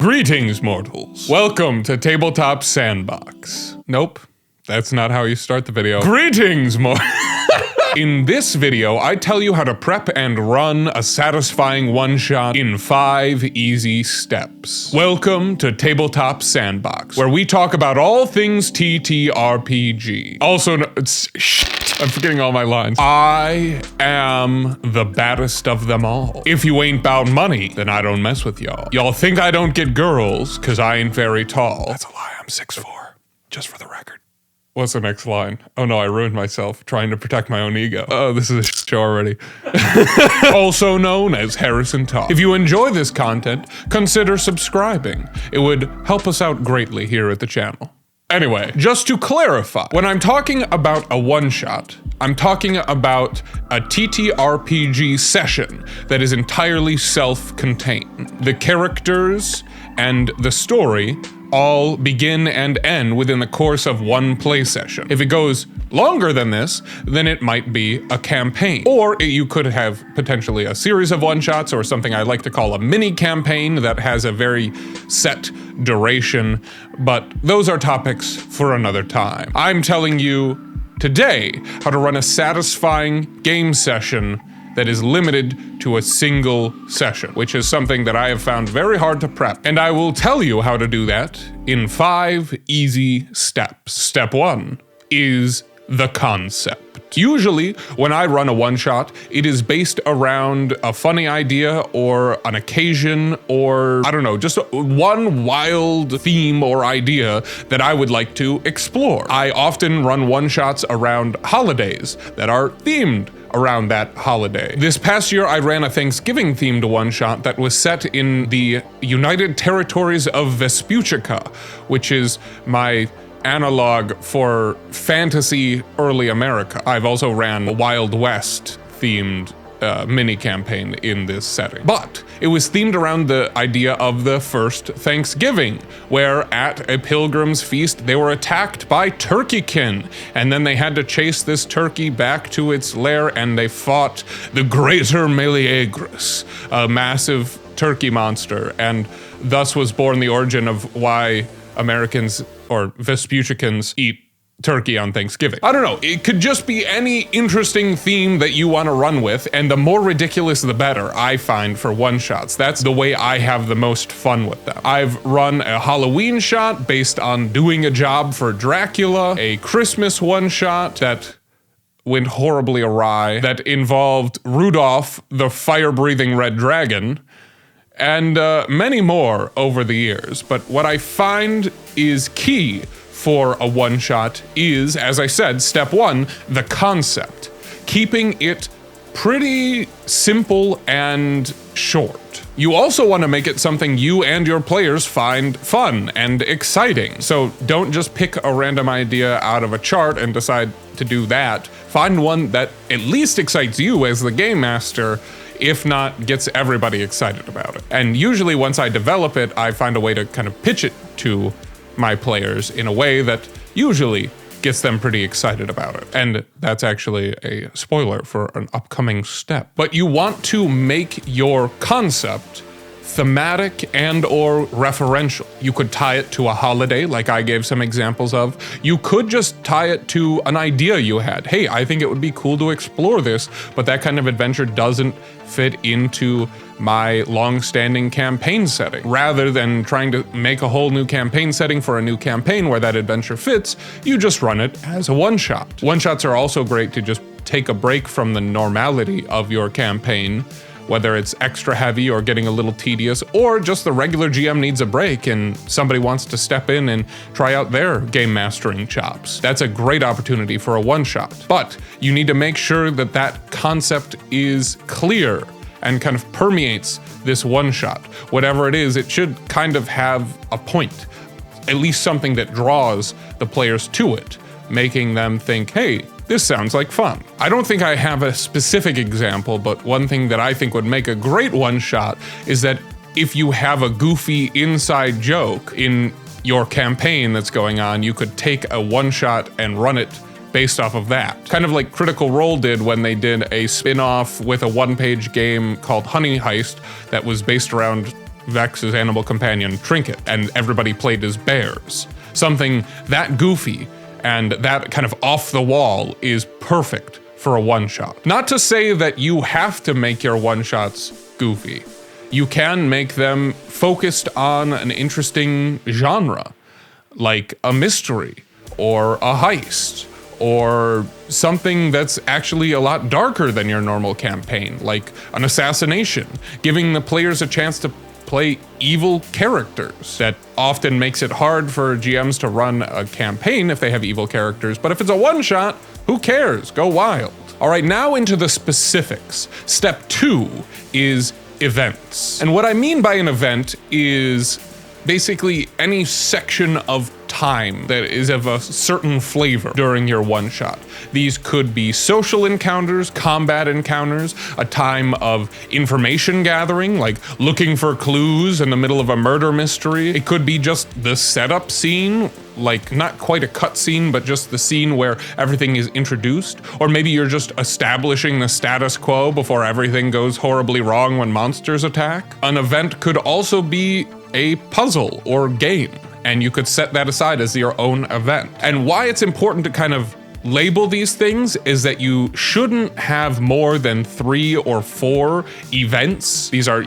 Greetings, mortals. Welcome to Tabletop Sandbox. Nope, that's not how you start the video. Greetings, In this video, I tell you how to prep and run a satisfying one-shot in 5 easy steps. Welcome to Tabletop Sandbox, where we talk about all things TTRPG. Also, I'm forgetting all my lines. I am the baddest of them all. If you ain't bout money, then I don't mess with y'all. Y'all think I don't get girls, cause I ain't very tall. That's a lie, I'm 6'4", just for the record. What's the next line? Oh no, I ruined myself trying to protect my own ego. Oh, this is a show already. Also known as Harrison Talk. If you enjoy this content, consider subscribing. It would help us out greatly here at the channel. Anyway, just to clarify, when I'm talking about a one-shot, I'm talking about a TTRPG session that is entirely self-contained. The characters and the story all begin and end within the course of one play session. If it goes longer than this, then it might be a campaign. Or you could have potentially a series of one-shots or something I like to call a mini campaign that has a very set duration, but those are topics for another time. I'm telling you today how to run a satisfying game session that is limited to a single session, which is something that I have found very hard to prep. And I will tell you how to do that in 5 easy steps. Step 1 is the concept. Usually, when I run a one-shot, it is based around a funny idea or an occasion or, I don't know, just one wild theme or idea that I would like to explore. I often run one-shots around holidays that are themed around that holiday. This past year, I ran a Thanksgiving-themed one-shot that was set in the United Territories of Vespuccia, which is my analog for fantasy early America. I've also ran a Wild West themed mini campaign in this setting. But it was themed around the idea of the first Thanksgiving, where at a pilgrim's feast, they were attacked by turkeykin, and then they had to chase this turkey back to its lair, and they fought the Greater Meleagris, a massive turkey monster, and thus was born the origin of why Americans or Vespucians eat turkey on Thanksgiving. I don't know, it could just be any interesting theme that you want to run with, and the more ridiculous the better, I find, for one-shots. That's the way I have the most fun with them. I've run a Halloween shot based on doing a job for Dracula, a Christmas one-shot that went horribly awry, that involved Rudolph, the fire-breathing red dragon, and many more over the years. But what I find is key for a one-shot is, as I said, step 1, the concept. Keeping it pretty simple and short. You also want to make it something you and your players find fun and exciting. So don't just pick a random idea out of a chart and decide to do that. Find one that at least excites you as the game master, if not gets everybody excited about it. And usually once I develop it, I find a way to kind of pitch it to my players in a way that usually gets them pretty excited about it. And that's actually a spoiler for an upcoming step. But you want to make your concept thematic and or referential. You could tie it to a holiday, like I gave some examples of. You could just tie it to an idea you had. Hey, I think it would be cool to explore this, but that kind of adventure doesn't fit into my long-standing campaign setting. Rather than trying to make a whole new campaign setting for a new campaign where that adventure fits, you just run it as a one-shot. One-shots are also great to just take a break from the normality of your campaign, whether it's extra heavy or getting a little tedious, or just the regular GM needs a break and somebody wants to step in and try out their game mastering chops. That's a great opportunity for a one-shot. But you need to make sure that that concept is clear and kind of permeates this one-shot. Whatever it is, it should kind of have a point, at least something that draws the players to it, making them think, hey, this sounds like fun. I don't think I have a specific example, but one thing that I think would make a great one-shot is that if you have a goofy inside joke in your campaign that's going on, you could take a one-shot and run it based off of that. Kind of like Critical Role did when they did a spin-off with a one-page game called Honey Heist that was based around Vex's animal companion, Trinket, and everybody played as bears. Something that goofy and that kind of off the wall is perfect for a one-shot. Not to say that you have to make your one-shots goofy. You can make them focused on an interesting genre, like a mystery or a heist, or something that's actually a lot darker than your normal campaign, like an assassination, giving the players a chance to play evil characters. That often makes it hard for GMs to run a campaign if they have evil characters, but if it's a one-shot, who cares? Go wild. All right, now into the specifics. Step 2 is events. And what I mean by an event is basically any section of time that is of a certain flavor during your one-shot. These could be social encounters, combat encounters, a time of information gathering, like looking for clues in the middle of a murder mystery. It could be just the setup scene, like not quite a cutscene, but just the scene where everything is introduced. Or maybe you're just establishing the status quo before everything goes horribly wrong when monsters attack. An event could also be a puzzle or game, and you could set that aside as your own event. And why it's important to kind of label these things is that you shouldn't have more than 3 or 4 events. These are,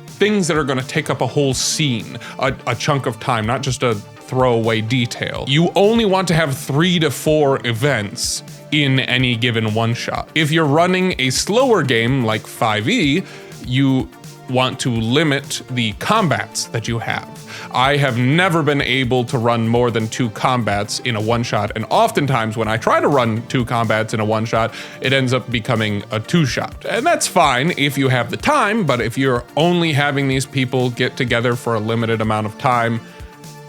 things that are gonna take up a whole scene, a chunk of time, not just a throwaway detail. You only want to have 3 to 4 events in any given one-shot. If you're running a slower game like 5e, you want to limit the combats that you have. I have never been able to run more than 2 combats in a one-shot, and oftentimes when I try to run 2 combats in a one-shot, it ends up becoming a 2-shot. And that's fine if you have the time, but if you're only having these people get together for a limited amount of time,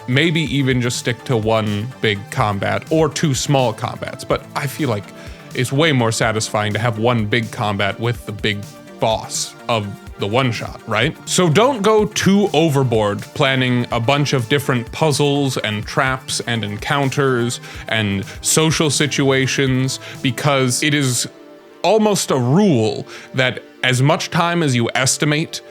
maybe even just stick to 1 big combat or 2 small combats. But I feel like it's way more satisfying to have 1 big combat with the big boss of the one-shot, right? So don't go too overboard planning a bunch of different puzzles and traps and encounters and social situations, because it is almost a rule that as much time as you estimate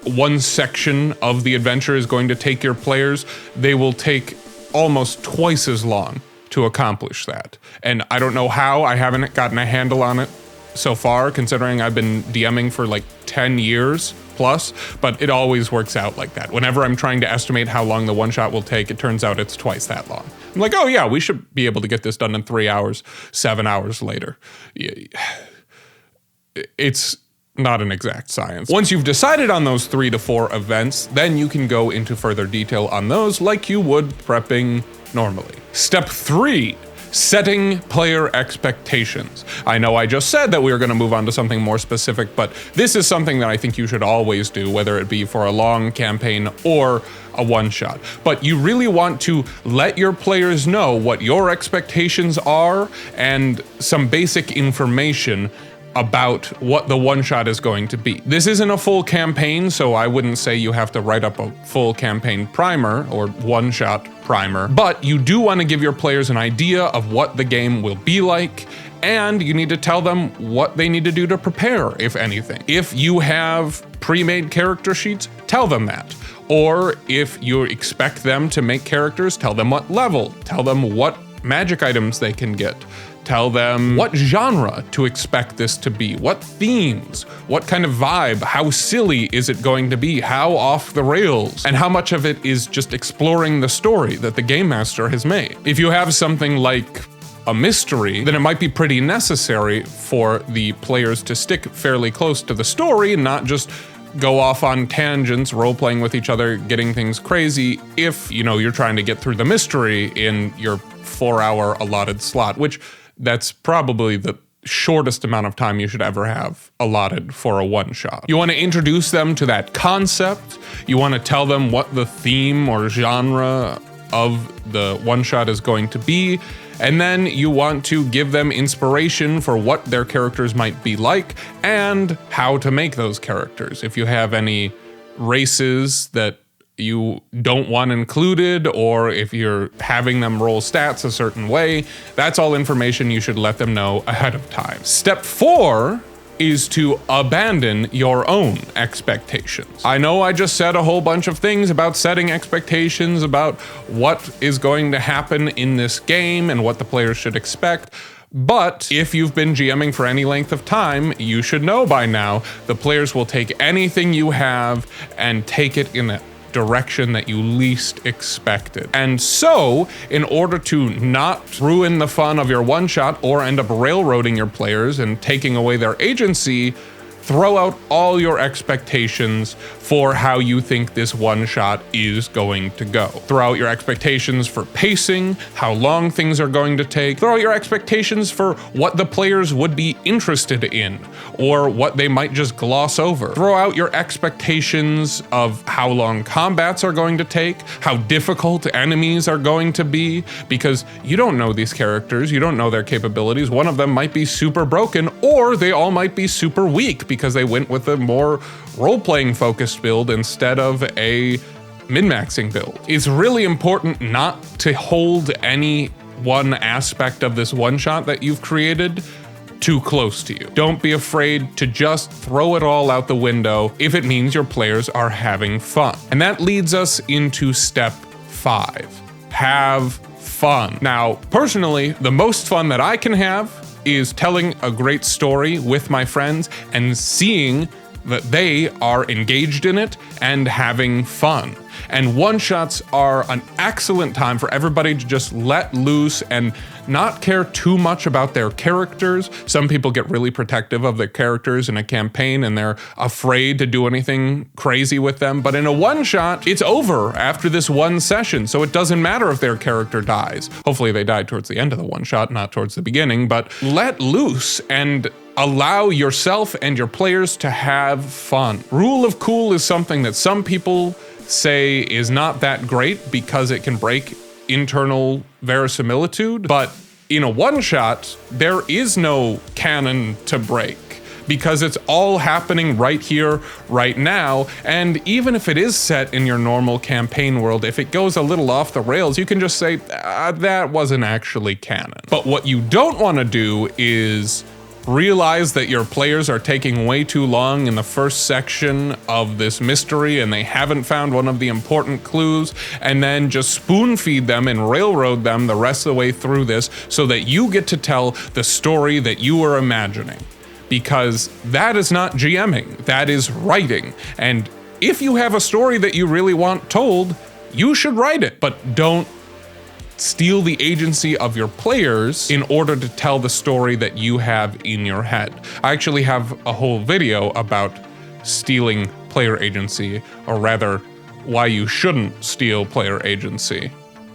one section of the adventure is going to take your players, they will take almost twice as long to accomplish that. And I don't know how, I haven't gotten a handle on it so far, considering I've been DMing for like 10 years plus, but it always works out like that. Whenever I'm trying to estimate how long the one-shot will take, it turns out it's twice that long. I'm like, oh yeah, we should be able to get this done in 3 hours, 7 hours later. It's not an exact science. Once you've decided on those 3 to 4 events, then you can go into further detail on those like you would prepping normally. Step 3. Setting player expectations. I know I just said that we were going to move on to something more specific, but this is something that I think you should always do, whether it be for a long campaign or a one-shot. But you really want to let your players know what your expectations are and some basic information about what the one-shot is going to be. This isn't a full campaign, so I wouldn't say you have to write up a full campaign primer or one-shot primer, but you do want to give your players an idea of what the game will be like, and you need to tell them what they need to do to prepare, if anything. If you have pre-made character sheets, tell them that. Or if you expect them to make characters, tell them what level, tell them what magic items they can get. Tell them what genre to expect this to be, what themes, what kind of vibe, how silly is it going to be, how off the rails, and how much of it is just exploring the story that the game master has made. If you have something like a mystery, then it might be pretty necessary for the players to stick fairly close to the story and not just go off on tangents, role-playing with each other, getting things crazy if, you're trying to get through the mystery in your 4-hour allotted slot, which that's probably the shortest amount of time you should ever have allotted for a one-shot. You want to introduce them to that concept. You want to tell them what the theme or genre of the one-shot is going to be. And then you want to give them inspiration for what their characters might be like and how to make those characters. If you have any races that you don't want included, or if you're having them roll stats a certain way, that's all information you should let them know ahead of time. Step 4 is to abandon your own expectations. I know I just said a whole bunch of things about setting expectations, about what is going to happen in this game and what the players should expect. But if you've been GMing for any length of time, you should know by now the players will take anything you have and take it in a direction that you least expected. And so, in order to not ruin the fun of your one-shot or end up railroading your players and taking away their agency, throw out all your expectations for how you think this one-shot is going to go. Throw out your expectations for pacing, how long things are going to take. Throw out your expectations for what the players would be interested in, or what they might just gloss over. Throw out your expectations of how long combats are going to take, how difficult enemies are going to be, because you don't know these characters, you don't know their capabilities. One of them might be super broken, or they all might be super weak because they went with a more role-playing focused build instead of a min-maxing build. It's really important not to hold any one aspect of this one-shot that you've created too close to you. Don't be afraid to just throw it all out the window if it means your players are having fun. And that leads us into step 5. Have fun. Now, personally, the most fun that I can have is telling a great story with my friends and seeing that they are engaged in it and having fun. And one-shots are an excellent time for everybody to just let loose and not care too much about their characters. Some people get really protective of their characters in a campaign and they're afraid to do anything crazy with them. But in a one-shot, it's over after this one session, so it doesn't matter if their character dies. Hopefully they die towards the end of the one-shot, not towards the beginning, but let loose and allow yourself and your players to have fun. Rule of cool is something that some people say is not that great because it can break internal verisimilitude, but in a one-shot, there is no canon to break because it's all happening right here, right now, and even if it is set in your normal campaign world, if it goes a little off the rails, you can just say, that wasn't actually canon. But what you don't want to do is realize that your players are taking way too long in the first section of this mystery and they haven't found one of the important clues, and then just spoon feed them and railroad them the rest of the way through this so that you get to tell the story that you were imagining. Because that is not GMing, that is writing. And if you have a story that you really want told, you should write it, but don't steal the agency of your players in order to tell the story that you have in your head. I actually have a whole video about stealing player agency, or rather, why you shouldn't steal player agency,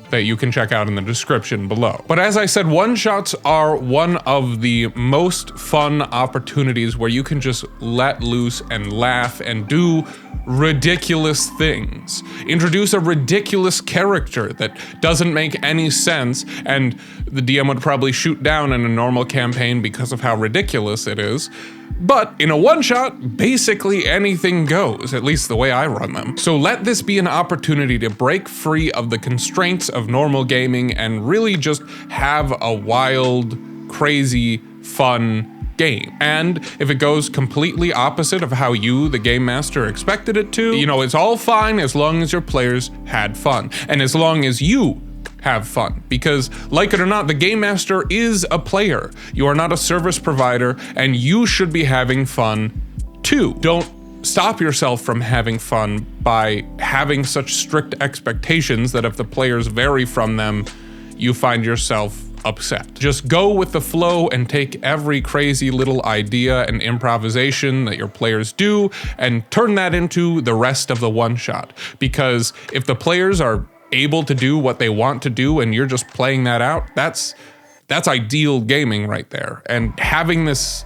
that you can check out in the description below. But as I said, one-shots are one of the most fun opportunities where you can just let loose and laugh and do ridiculous things. Introduce a ridiculous character that doesn't make any sense, and the DM would probably shoot down in a normal campaign because of how ridiculous it is. But in a one-shot, basically anything goes, at least the way I run them. So let this be an opportunity to break free of the constraints of normal gaming and really just have a wild, crazy, fun game. And if it goes completely opposite of how you, the game master, expected it to, you know, it's all fine as long as your players had fun. And as long as you have fun, because like it or not, the game master is a player. You are not a service provider, and you should be having fun too. Don't stop yourself from having fun by having such strict expectations that if the players vary from them, you find yourself upset. Just go with the flow and take every crazy little idea and improvisation that your players do and turn that into the rest of the one-shot. Because if the players are able to do what they want to do and you're just playing that out, that's ideal gaming right there. And having this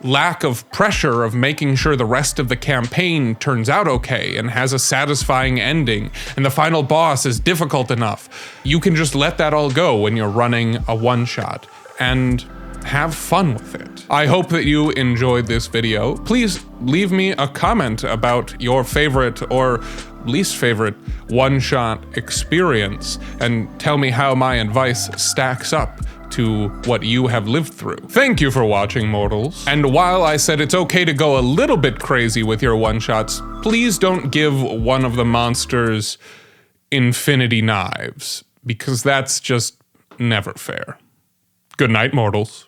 lack of pressure of making sure the rest of the campaign turns out okay and has a satisfying ending and the final boss is difficult enough, you can just let that all go when you're running a one-shot and have fun with it. I hope that you enjoyed this video. Please leave me a comment about your favorite or least favorite one-shot experience and tell me how my advice stacks up to what you have lived through. Thank you for watching, mortals. And while I said it's okay to go a little bit crazy with your one-shots, please don't give one of the monsters infinity knives, because that's just never fair. Good night, mortals.